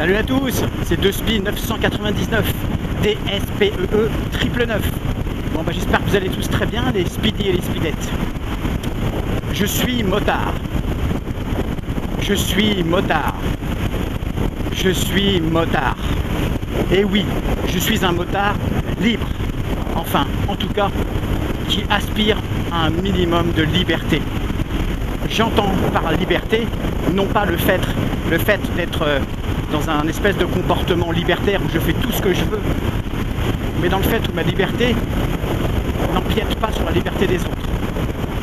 Salut à tous, c'est 2SPI 999 DSPEE 999. Bon bah j'espère que vous allez tous très bien, les speedy et les speedettes. Je suis motard. Je suis motard. Je suis motard. Et oui, je suis un motard libre. Enfin, en tout cas, qui aspire à un minimum de liberté. J'entends par liberté, non pas le fait d'être dans un espèce de comportement libertaire où je fais tout ce que je veux, mais dans le fait où ma liberté n'empiète pas sur la liberté des autres.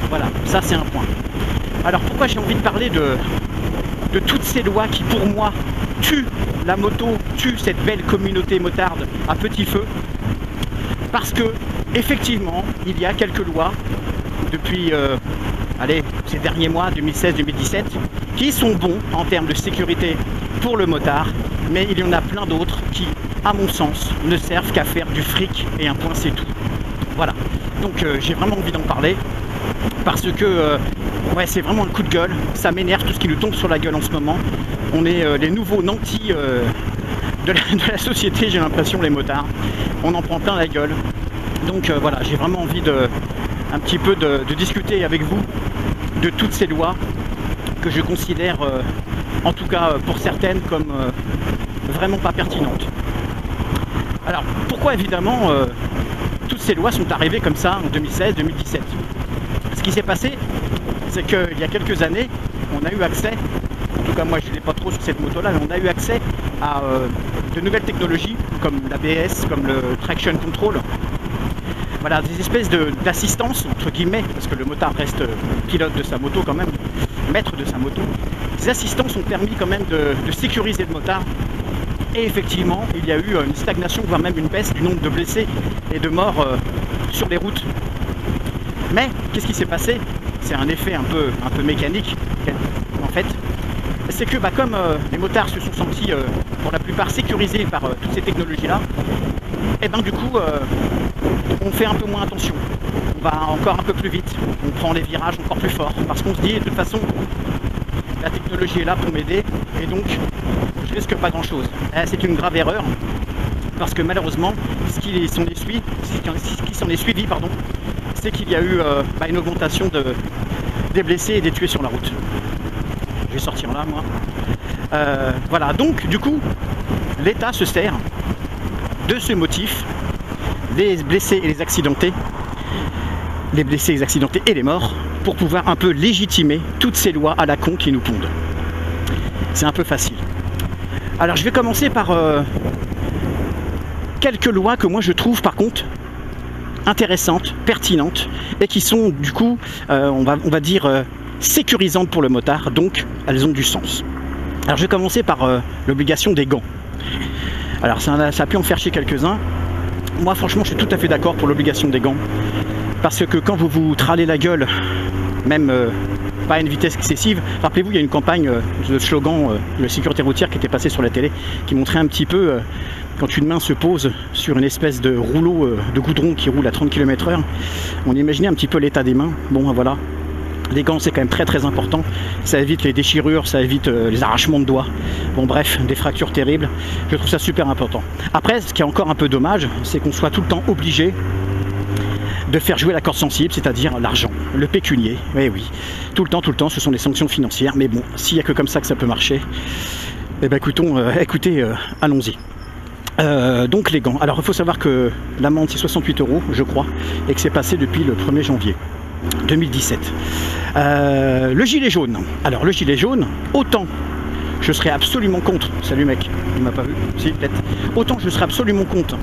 Voilà, ça c'est un point. Alors pourquoi j'ai envie de parler de toutes ces lois qui pour moi tuent la moto, tuent cette belle communauté motarde à petit feu? Parce que effectivement, il y a quelques lois depuis ces derniers mois, 2016-2017, qui sont bons en termes de sécurité pour le motard, mais il y en a plein d'autres qui, à mon sens, ne servent qu'à faire du fric et un point c'est tout. Voilà, donc j'ai vraiment envie d'en parler, parce que ouais, c'est vraiment le coup de gueule, ça m'énerve tout ce qui nous tombe sur la gueule en ce moment. On est les nouveaux nantis de la société, j'ai l'impression, les motards. On en prend plein la gueule. Donc voilà, j'ai vraiment envie un petit peu de discuter avec vous de toutes ces lois que je considère, en tout cas pour certaines, comme vraiment pas pertinentes. Alors pourquoi évidemment toutes ces lois sont arrivées comme ça en 2016-2017? Ce qui s'est passé, c'est qu'il y a quelques années, on a eu accès, en tout cas moi je ne l'ai pas trop sur cette moto-là, mais on a eu accès à de nouvelles technologies comme l'ABS, comme le traction control. Voilà, des espèces d'assistance, entre guillemets, parce que le motard reste pilote de sa moto quand même, maître de sa moto. Ces assistances ont permis quand même de sécuriser le motard. Et effectivement, il y a eu une stagnation, voire même une baisse du nombre de blessés et de morts sur les routes. Mais, qu'est-ce qui s'est passé? C'est un effet un peu mécanique, en fait. C'est que comme les motards se sont sentis, pour la plupart, sécurisés par toutes ces technologies-là, et du coup, on fait un peu moins attention. On va encore un peu plus vite, on prend les virages encore plus fort, parce qu'on se dit, de toute façon, la technologie est là pour m'aider, et donc, je risque pas grand-chose. C'est une grave erreur, parce que malheureusement, ce qui s'en est suivi, c'est qu'il y a eu une augmentation des blessés et des tués sur la route. Je vais sortir là, moi. Voilà, donc, du coup, l'État se sert de ce motif, les blessés et les accidentés, et les morts, pour pouvoir un peu légitimer toutes ces lois à la con qui nous pondent. C'est un peu facile. Alors je vais commencer par quelques lois que moi je trouve par contre intéressantes, pertinentes, et qui sont du coup, on va dire, sécurisantes pour le motard, donc elles ont du sens. Alors je vais commencer par l'obligation des gants. Alors ça a pu en faire chier quelques-uns. Moi franchement je suis tout à fait d'accord pour l'obligation des gants, parce que quand vous vous tralez la gueule, même pas à une vitesse excessive, rappelez-vous il y a une campagne de slogan de la sécurité routière qui était passée sur la télé, qui montrait un petit peu quand une main se pose sur une espèce de rouleau de goudron qui roule à 30 km/h, on imaginait un petit peu l'état des mains. Bon voilà, les gants c'est quand même très très important, ça évite les déchirures, ça évite les arrachements de doigts, bon bref, des fractures terribles, je trouve ça super important. Après, ce qui est encore un peu dommage, c'est qu'on soit tout le temps obligé de faire jouer la corde sensible, c'est-à-dire l'argent, le pécunier, oui, tout le temps, ce sont des sanctions financières, mais bon, s'il n'y a que comme ça que ça peut marcher, eh ben écoutez, allons-y. Donc les gants, alors il faut savoir que l'amende c'est 68 €, je crois, et que c'est passé depuis le 1er janvier 2017. Le gilet jaune. Alors le gilet jaune, autant je serais absolument contre. Salut mec, il m'a pas vu. Si, peut-être. Autant je serais absolument contre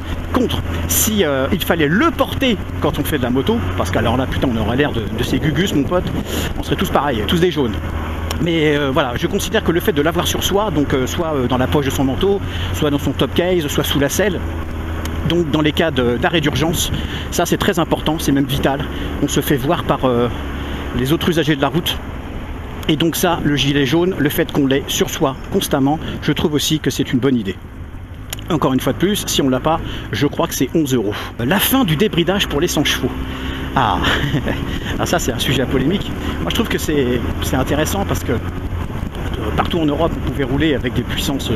si il fallait le porter quand on fait de la moto, parce qu'alors là putain on aurait l'air de ces gugus mon pote. On serait tous pareils, tous des jaunes. Mais voilà, je considère que le fait de l'avoir sur soi, donc soit dans la poche de son manteau, soit dans son top case, soit sous la selle, donc dans les cas d'arrêt d'urgence, ça c'est très important, c'est même vital. On se fait voir par les autres usagers de la route. Et donc ça, le gilet jaune, le fait qu'on l'ait sur soi constamment, je trouve aussi que c'est une bonne idée. Encore une fois de plus, si on l'a pas, je crois que c'est 11 €. La fin du débridage pour les 100 chevaux. Ah, ça c'est un sujet à polémique. Moi je trouve que c'est intéressant parce que partout en Europe on pouvait rouler avec des puissances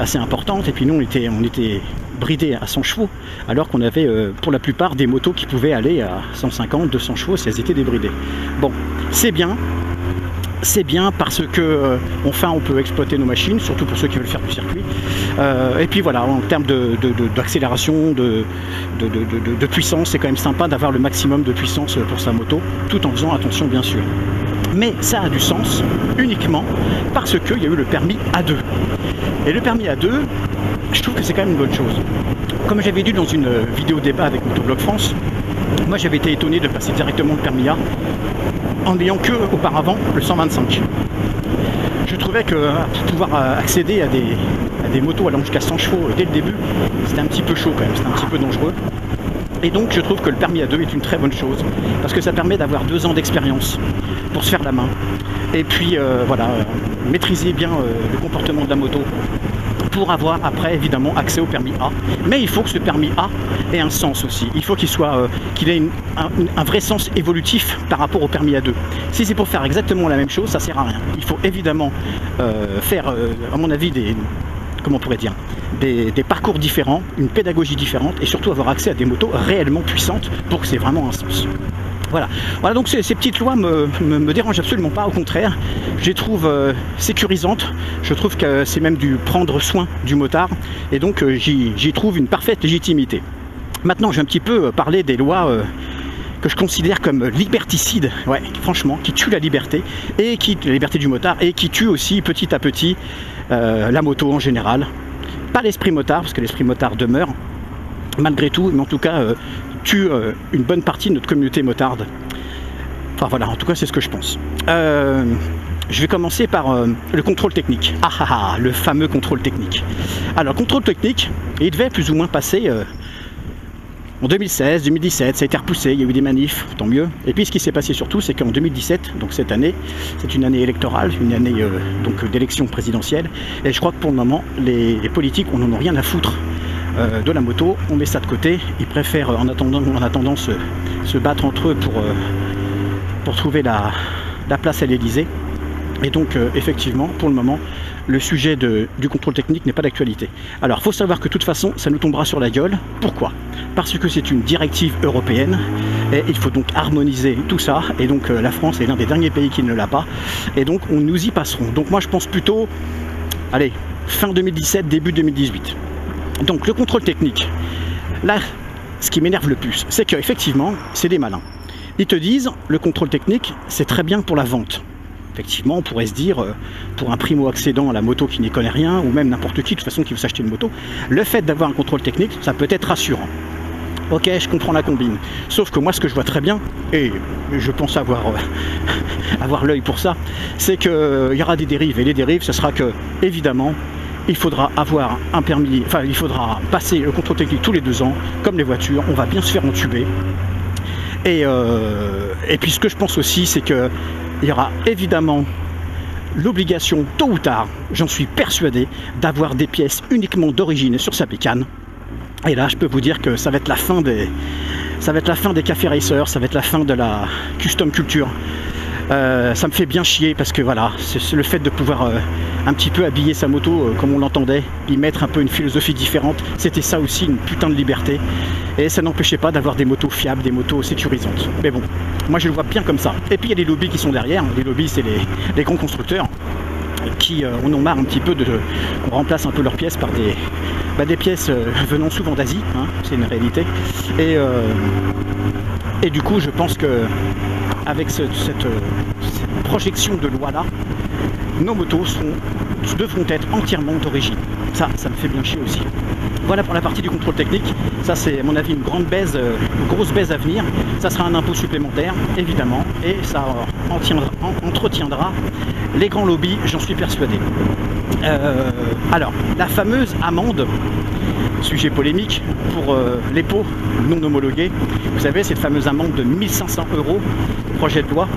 assez importante. Et puis nous, on était bridés à 100 chevaux, alors qu'on avait pour la plupart des motos qui pouvaient aller à 150, 200 chevaux si elles étaient débridées. Bon, c'est bien. C'est bien parce que enfin on peut exploiter nos machines, surtout pour ceux qui veulent faire du circuit. Et puis voilà, en termes d'accélération, de puissance, c'est quand même sympa d'avoir le maximum de puissance pour sa moto, tout en faisant attention bien sûr. Mais ça a du sens uniquement parce qu'il y a eu le permis A2. Et le permis A2, je trouve que c'est quand même une bonne chose. Comme j'avais dit dans une vidéo débat avec Motoblog France, moi j'avais été étonné de passer directement le permis A en n'ayant que auparavant le 125. Je trouvais que pour pouvoir accéder à des motos allant jusqu'à 100 chevaux dès le début, c'était un petit peu chaud quand même, c'était un petit peu dangereux. Et donc je trouve que le permis A2 est une très bonne chose, parce que ça permet d'avoir 2 ans d'expérience pour se faire la main. Et puis voilà, maîtriser bien le comportement de la moto, pour avoir après évidemment accès au permis A. Mais il faut que ce permis A ait un sens aussi. Il faut qu'il ait un vrai sens évolutif par rapport au permis A2. Si c'est pour faire exactement la même chose, ça sert à rien. Il faut évidemment faire, à mon avis, comment on pourrait dire, des parcours différents, une pédagogie différente et surtout avoir accès à des motos réellement puissantes pour que c'est vraiment un sens. Voilà, donc ces petites lois me dérangent absolument pas, au contraire, je les trouve sécurisantes, je trouve que c'est même du prendre soin du motard, et donc j'y trouve une parfaite légitimité. Maintenant, je vais un petit peu parler des lois que je considère comme liberticides, ouais, franchement, qui tuent la liberté du motard, et qui tuent aussi petit à petit la moto en général. Pas l'esprit motard, parce que l'esprit motard demeure, malgré tout, mais en tout cas tue une bonne partie de notre communauté motarde. Enfin voilà, en tout cas c'est ce que je pense. Je vais commencer par le contrôle technique. Le fameux contrôle technique. Alors, contrôle technique, il devait plus ou moins passer en 2016, 2017, ça a été repoussé, il y a eu des manifs, tant mieux. Et puis ce qui s'est passé surtout, c'est qu'en 2017, donc cette année, c'est une année électorale, une année d'élection présidentielle, et je crois que pour le moment, les politiques, on n'en a rien à foutre de la moto, on met ça de côté, ils préfèrent en attendant se battre entre eux pour trouver la place à l'Elysée. Et donc effectivement, pour le moment, le sujet du contrôle technique n'est pas d'actualité. Alors, il faut savoir que de toute façon, ça nous tombera sur la gueule. Pourquoi? Parce que c'est une directive européenne, et il faut donc harmoniser tout ça, et donc la France est l'un des derniers pays qui ne l'a pas, et donc nous y passerons. Donc moi je pense plutôt, allez, fin 2017, début 2018. Donc le contrôle technique, là, ce qui m'énerve le plus, c'est qu'effectivement, c'est des malins. Ils te disent, le contrôle technique, c'est très bien pour la vente. Effectivement, on pourrait se dire, pour un primo-accédant à la moto qui n'y connaît rien, ou même n'importe qui, de toute façon, qui veut s'acheter une moto, le fait d'avoir un contrôle technique, ça peut être rassurant. Ok, je comprends la combine. Sauf que moi, ce que je vois très bien, et je pense avoir l'œil pour ça, c'est qu'il y aura des dérives. Et les dérives, ce sera que, évidemment, il faudra avoir un permis, enfin, il faudra passer le contrôle technique tous les 2 ans, comme les voitures, on va bien se faire entuber. Et puis, ce que je pense aussi, c'est que il y aura évidemment l'obligation, tôt ou tard, j'en suis persuadé, d'avoir des pièces uniquement d'origine sur sa bécane. Et là, je peux vous dire que ça va être la fin des cafés racers, ça va être la fin de la custom culture. Ça me fait bien chier parce que voilà, c'est le fait de pouvoir un petit peu habiller sa moto comme on l'entendait, y mettre un peu une philosophie différente, c'était ça aussi, une putain de liberté. Et ça n'empêchait pas d'avoir des motos fiables, des motos sécurisantes. Mais bon, moi je le vois bien comme ça. Et puis il y a les lobbies qui sont derrière, les lobbies c'est les grands constructeurs qui en ont marre un petit peu qu'on remplace un peu leurs pièces par des pièces venant souvent d'Asie, hein, c'est une réalité. Et du coup je pense que avec cette projection de loi là, nos motos devront être entièrement d'origine. Ça me fait bien chier aussi. Voilà pour la partie du contrôle technique. Ça c'est à mon avis une grosse baisse à venir. Ça sera un impôt supplémentaire, évidemment, et ça entretiendra les grands lobbies, j'en suis persuadé. Alors, la fameuse amende, sujet polémique, pour les pots non homologués. Vous savez, cette fameuse amende de 1500 €, projet de loi,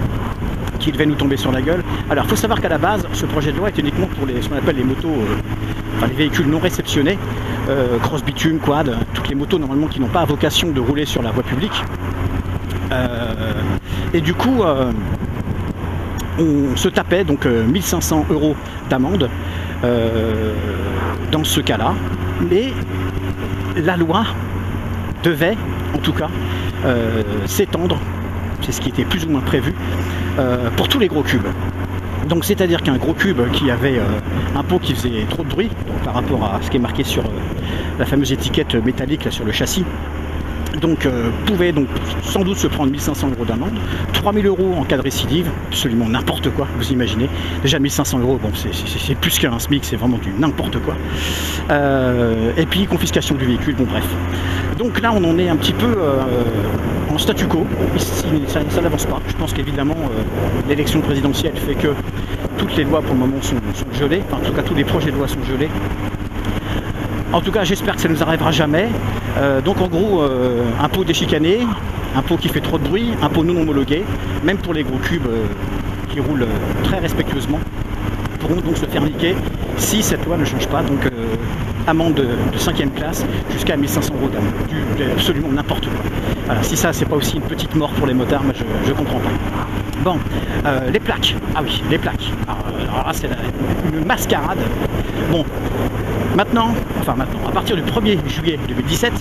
qui devait nous tomber sur la gueule. Alors, il faut savoir qu'à la base, ce projet de loi est uniquement pour ce qu'on appelle les motos, enfin les véhicules non réceptionnés, cross bitume, quad, toutes les motos normalement qui n'ont pas vocation de rouler sur la voie publique. Et du coup, on se tapait donc 1500 € d'amende dans ce cas-là, mais la loi devait, en tout cas, s'étendre, c'est ce qui était plus ou moins prévu, pour tous les gros cubes. Donc c'est-à-dire qu'un gros cube qui avait un pot qui faisait trop de bruit, donc, par rapport à ce qui est marqué sur la fameuse étiquette métallique là, sur le châssis, donc pouvait donc sans doute se prendre 1500 € d'amende, 3000 € en cas de récidive, absolument n'importe quoi, vous imaginez. Déjà 1500 €, bon c'est plus qu'un SMIC, c'est vraiment du n'importe quoi. Et puis confiscation du véhicule, bon bref. Donc là on en est un petit peu en statu quo, ça n'avance pas. Je pense qu'évidemment l'élection présidentielle fait que toutes les lois pour le moment sont gelées, enfin en tout cas tous les projets de loi sont gelés. En tout cas, j'espère que ça ne nous arrivera jamais. Donc en gros, un pot déchicané, un pot qui fait trop de bruit, un pot non homologué, même pour les gros cubes qui roulent très respectueusement, pourront donc se faire niquer si cette loi ne change pas. Donc amende de 5e classe jusqu'à 1500 € d'amende, absolument n'importe quoi. Voilà, si ça c'est pas aussi une petite mort pour les motards, moi je comprends pas. Bon, les plaques, ah oui, les plaques. Alors là c'est une mascarade. Bon. Maintenant, à partir du 1er juillet 2017,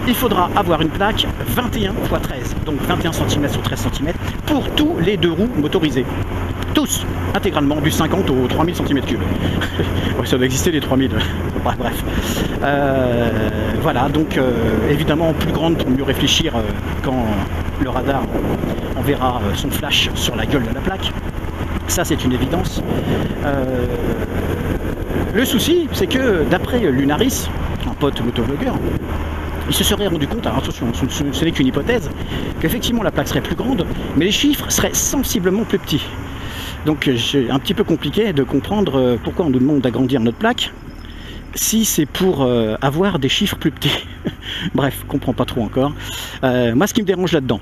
il faudra avoir une plaque 21 x 13, donc 21 cm sur 13 cm, pour tous les deux roues motorisés. Tous, intégralement, du 50 au 3000 cm3. Ouais, ça doit exister les 3000, bref. Voilà, donc évidemment, plus grande pour mieux réfléchir quand le radar enverra son flash sur la gueule de la plaque. Ça, c'est une évidence. Le souci, c'est que d'après Lunaris, un pote motovlogueur, il se serait rendu compte, alors attention, ce n'est qu'une hypothèse, qu'effectivement la plaque serait plus grande, mais les chiffres seraient sensiblement plus petits. Donc c'est un petit peu compliqué de comprendre pourquoi on nous demande d'agrandir notre plaque, si c'est pour avoir des chiffres plus petits. Bref, je comprends pas trop encore. Moi, ce qui me dérange là-dedans,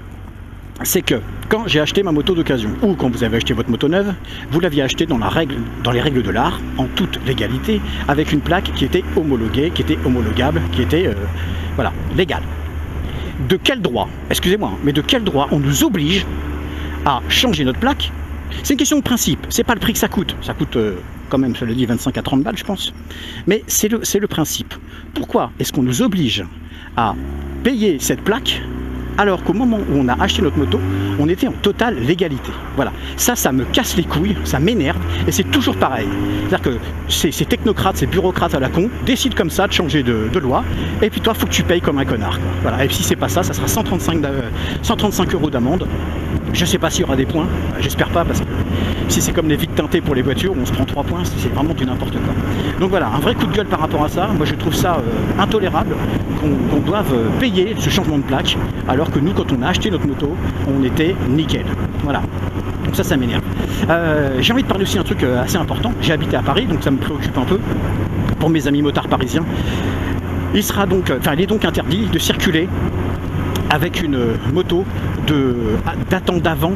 c'est que quand j'ai acheté ma moto d'occasion, ou quand vous avez acheté votre moto neuve, vous l'aviez acheté dans les règles de l'art, en toute légalité, avec une plaque qui était homologuée, qui était homologable, qui était voilà, légale. De quel droit, excusez-moi, mais de quel droit on nous oblige à changer notre plaque? C'est une question de principe, c'est pas le prix que ça coûte quand même, je le dis, 25 à 30 balles je pense, mais c'est le principe. Pourquoi est-ce qu'on nous oblige à payer cette plaque alors qu'au moment où on a acheté notre moto, on était en totale légalité? Voilà, ça me casse les couilles, ça m'énerve, et c'est toujours pareil. C'est-à-dire que ces technocrates, ces bureaucrates à la con, décident comme ça de changer de loi, et puis toi, faut que tu payes comme un connard, quoi. Voilà, et si c'est pas ça, ça sera 135 € d'amende. Je sais pas s'il y aura des points, j'espère pas, parce que si c'est comme les vitres teintées pour les voitures, où on se prend 3 points, c'est vraiment du n'importe quoi. Donc voilà, un vrai coup de gueule par rapport à ça. Moi je trouve ça intolérable qu'on doive payer ce changement de plaque, alors que nous, quand on a acheté notre moto, on était nickel. Voilà, donc ça m'énerve. J'ai envie de parler aussi un truc assez important. J'ai habité à Paris, donc ça me préoccupe un peu pour mes amis motards parisiens. Il est donc interdit de circuler avec une moto datant d'avant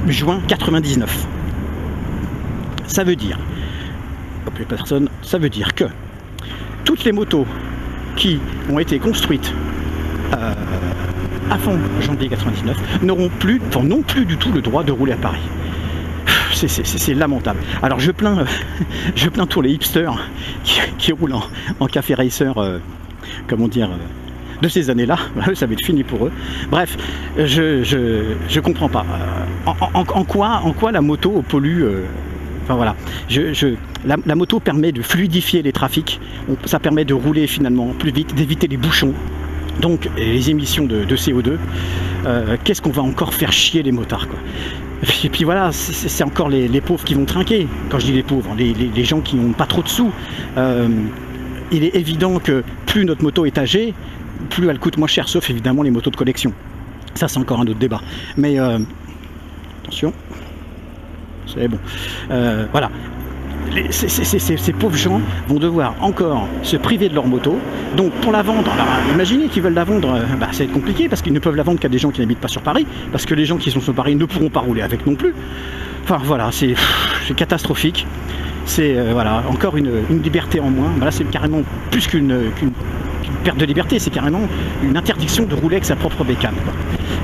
juin 99. Ça veut dire, ça veut dire que toutes les motos qui ont été construites avant janvier 99 n'ont plus du tout le droit de rouler à Paris. C'est lamentable. Alors je plains tous les hipsters qui roulent en café racer, comment dire, de ces années-là. Ça va être fini pour eux. Bref, je comprends pas. En quoi la moto pollue. Enfin voilà, la moto permet de fluidifier les trafics, ça permet de rouler finalement plus vite, d'éviter les bouchons, donc les émissions de CO2. Qu'est-ce qu'on va encore faire chier les motards, quoi. Et puis voilà, c'est encore les pauvres qui vont trinquer. Quand je dis les pauvres, les gens qui n'ont pas trop de sous. Il est évident que plus notre moto est âgée, plus elle coûte moins cher, sauf évidemment les motos de collection. Ça c'est encore un autre débat. Mais attention. C'est bon. Voilà. Ces pauvres gens vont devoir encore se priver de leur moto. Donc pour la vendre, alors imaginez qu'ils veulent la vendre, ça va être compliqué parce qu'ils ne peuvent la vendre qu'à des gens qui n'habitent pas sur Paris, parce que les gens qui sont sur Paris ne pourront pas rouler avec non plus. Enfin voilà, c'est catastrophique. C'est voilà, encore une liberté en moins. Là c'est carrément plus qu'une une perte de liberté, c'est carrément une interdiction de rouler avec sa propre bécane, quoi.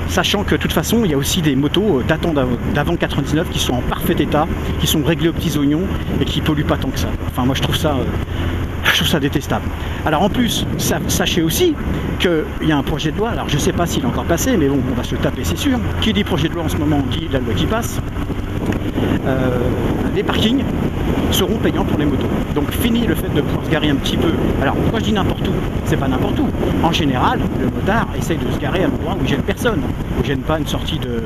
Sachant que de toute façon, il y a aussi des motos datant d'avant 99 qui sont en parfait état, qui sont réglées aux petits oignons et qui polluent pas tant que ça. Enfin, moi je trouve ça détestable. Alors en plus, sachez aussi qu'il y a un projet de loi, alors je sais pas s'il est encore passé, mais bon, on va se le taper, c'est sûr. Qui dit projet de loi en ce moment, dit la loi qui passe. Les parkings seront payants pour les motos. Donc fini le fait de pouvoir se garer un petit peu. Alors pourquoi je dis n'importe où? C'est pas n'importe où. En général, le motard essaye de se garer à un endroit où il gêne personne, où il gêne pas une sortie de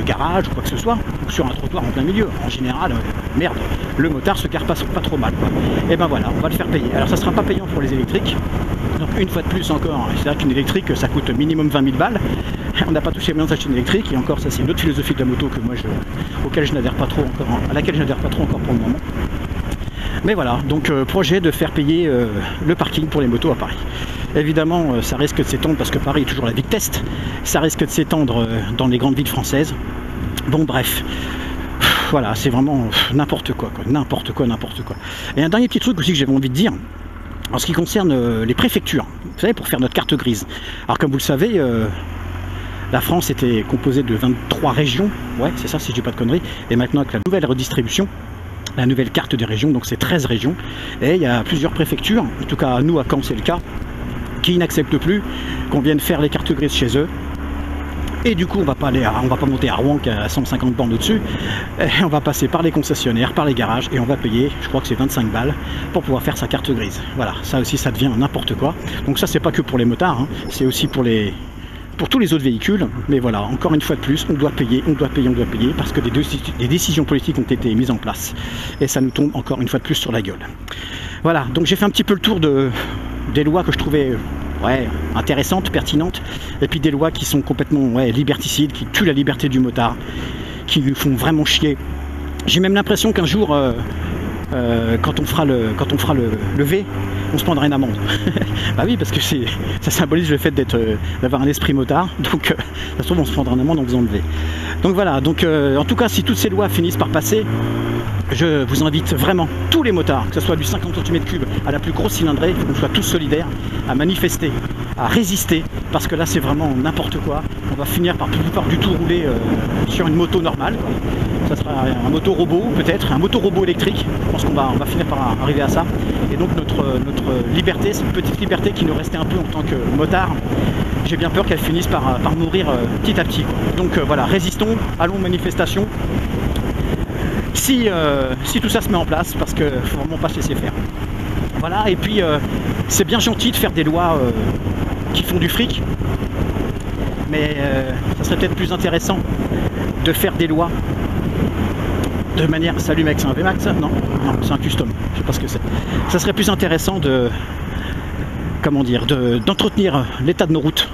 garage ou quoi que ce soit, ou sur un trottoir en plein milieu. En général, merde, le motard se gare pas trop mal, quoi. Et ben voilà, on va le faire payer. Alors ça sera pas payant pour les électriques. Donc une fois de plus encore, c'est vrai qu'une électrique ça coûte minimum 20 000 balles. On n'a pas tous les moyens d'acheter une électrique, et encore ça c'est une autre philosophie de la moto que moi à laquelle je n'adhère pas trop encore pour le moment. Mais voilà, donc projet de faire payer le parking pour les motos à Paris. Évidemment ça risque de s'étendre parce que Paris est toujours la ville test, ça risque de s'étendre dans les grandes villes françaises. Bon bref, voilà, c'est vraiment n'importe quoi, n'importe quoi. Et un dernier petit truc aussi que j'avais envie de dire, en ce qui concerne les préfectures, vous savez, pour faire notre carte grise. Alors comme vous le savez, la France était composée de 23 régions, ouais c'est ça si je dis pas de conneries, et maintenant avec la nouvelle redistribution, la nouvelle carte des régions, donc c'est 13 régions, et il y a plusieurs préfectures, en tout cas nous à Caen c'est le cas, qui n'acceptent plus qu'on vienne faire les cartes grises chez eux. Et du coup on va pas monter à Rouen qui a 150 bornes au-dessus, on va passer par les concessionnaires, par les garages, et on va payer, je crois que c'est 25 balles pour pouvoir faire sa carte grise. Voilà, ça aussi ça devient n'importe quoi. Donc ça c'est pas que pour les motards, hein, c'est aussi pour tous les autres véhicules, mais voilà, encore une fois de plus, on doit payer parce que des décisions politiques ont été mises en place, et ça nous tombe encore une fois de plus sur la gueule. Voilà, donc j'ai fait un petit peu le tour des lois que je trouvais intéressantes, pertinentes, et puis des lois qui sont complètement liberticides, qui tuent la liberté du motard, qui lui font vraiment chier. J'ai même l'impression qu'un jour, quand on fera le V, on se prendra une amende. Bah oui, parce que ça symbolise le fait d'avoir un esprit motard, donc ça se trouve on se prendra une amende en faisant le V. Donc voilà, donc en tout cas si toutes ces lois finissent par passer, je vous invite vraiment, tous les motards, que ce soit du 50 cm3 à la plus grosse cylindrée, qu'on soit tous solidaires, à manifester, à résister, parce que là c'est vraiment n'importe quoi. On va finir par plus du tout rouler sur une moto normale, quoi. Ça sera un moto robot, peut-être un moto robot électrique. Je pense qu'on va finir par arriver à ça. Et donc notre liberté, cette petite liberté qui nous restait un peu en tant que motard, j'ai bien peur qu'elle finisse par mourir petit à petit, quoi. Donc voilà, résistons, allons aux manifestations. Si tout ça se met en place, parce qu'il ne faut vraiment pas se laisser faire. Voilà, et puis c'est bien gentil de faire des lois qui font du fric, mais ça serait peut-être plus intéressant de faire des lois de manière... Salut mec, c'est un VMAX ça? Non, c'est un custom, je sais pas ce que c'est. Ça serait plus intéressant d'entretenir l'état de nos routes,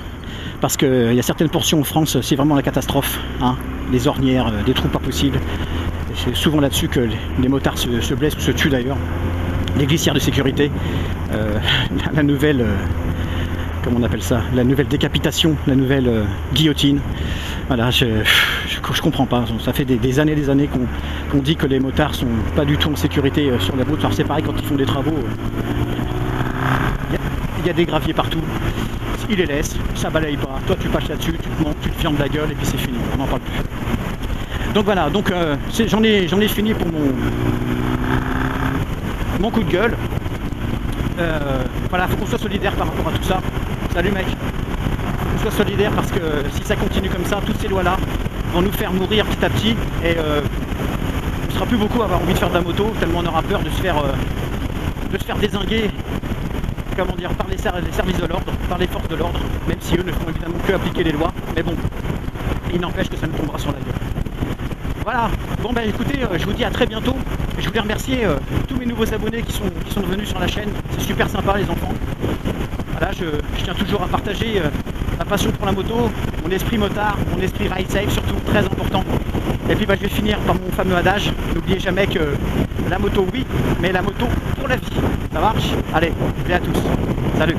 parce qu'il y a certaines portions en France, c'est vraiment la catastrophe, hein, les ornières, des trous pas possibles. C'est souvent là-dessus que les motards se blessent ou se tuent d'ailleurs. Les glissières de sécurité, la nouvelle, comment on appelle ça, la nouvelle décapitation, la nouvelle guillotine. Voilà, je comprends pas. Ça fait des années qu'on dit que les motards sont pas du tout en sécurité sur la route. Alors c'est pareil quand ils font des travaux. Il y a des graviers partout. Ils les laissent, ça balaye pas. Toi tu passes là-dessus, tu te montes, tu te viandes la gueule et puis c'est fini. On n'en parle plus. Donc voilà, donc j'en ai fini pour mon coup de gueule. Voilà, faut qu'on soit solidaire par rapport à tout ça. Salut mec. Faut qu'on soit solidaire parce que si ça continue comme ça, toutes ces lois-là vont nous faire mourir petit à petit, et on ne sera plus beaucoup à avoir envie de faire de la moto, tellement on aura peur de se faire dézinguer, comment dire, par les services de l'ordre, par les forces de l'ordre, même si eux ne font évidemment que appliquer les lois, mais bon, il n'empêche que ça nous tombera sur la gueule. Voilà, bon ben écoutez, je vous dis à très bientôt. Je voulais remercier tous mes nouveaux abonnés qui sont venus sur la chaîne, c'est super sympa les enfants. Voilà, je tiens toujours à partager ma passion pour la moto, mon esprit motard, mon esprit ride safe surtout, très important. Et puis je vais finir par mon fameux adage, n'oubliez jamais que la moto oui, mais la moto pour la vie. Ça marche? Allez, à tous, salut.